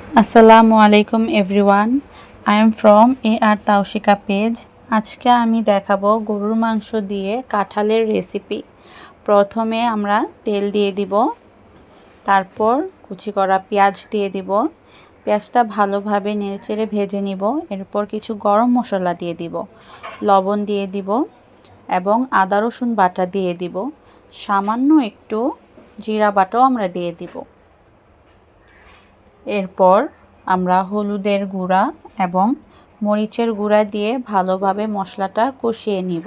আসসালামু আলাইকুম everyone. I am from R Taoshika page. আজকে আমি দেখাবো গরুর মাংস দিয়ে কাঁঠালের রেসিপি। প্রথমে আমরা তেল দিয়ে দিব, তারপর কুচি করা পেঁয়াজ দিয়ে দিব। পেঁয়াজটা ভালোভাবে নেড়েচেড়ে ভেজে নিব। এরপর কিছু গরম মশলা দিয়ে দিব, লবণ দিয়ে দিব এবং আদা রসুন বাটা দিয়ে দিব। সামান্য একটু জিরা বাটাও আমরা দিয়ে দিব। এরপর আমরা হলুদের গুঁড়া এবং মরিচের গুঁড়া দিয়ে ভালোভাবে মশলাটা কষিয়ে নিব।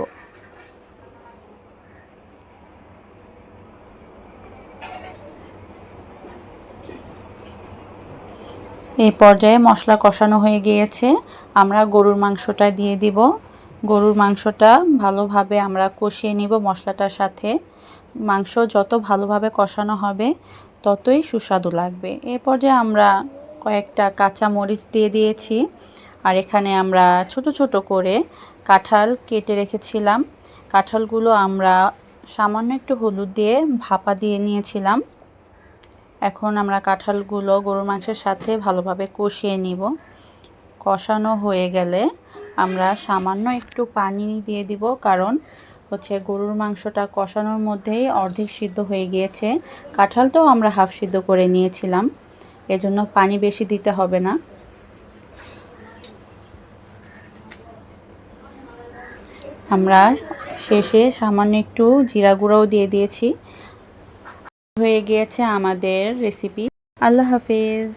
এই পর্যায়ে মশলা কষানো হয়ে গিয়েছে, আমরা গরুর মাংসটা দিয়ে দিব। গরুর মাংসটা ভালোভাবে আমরা কষিয়ে নিব মশলাটার সাথে। মাংস যত ভালোভাবে কষানো হবে ততই সুস্বাদু লাগবে। এই পর্যায়ে আমরা কয়েকটা কাঁচা মরিচ দিয়ে দিয়েছি, আর এখানে আমরা ছোট ছোট করে কাঁঠাল কেটে রেখেছিলাম। কাঁঠালগুলো আমরা সামান্য একটু হলুদ দিয়ে ভাপা দিয়ে নিয়েছিলাম। এখন আমরা কাঁঠালগুলো গরুর মাংসের সাথে ভালোভাবে কষিয়ে নিব। কষানো হয়ে গেলে আমরা সামান্য একটু পানি দিয়ে দিব, কারণ গরুর মাংসটা কষানোর মধ্যেই অর্ধেক সিদ্ধ হয়ে গিয়েছে। কাঁঠালটাও আমরা হাফ সিদ্ধ করে নিয়েছিলাম, এজন্য পানি বেশি দিতে হবে না। আমরা শেষে সামান্য একটু জিরা গুঁড়াও দিয়ে দিয়েছি। হয়ে গিয়েছে আমাদের রেসিপি। আল্লাহ হাফেজ।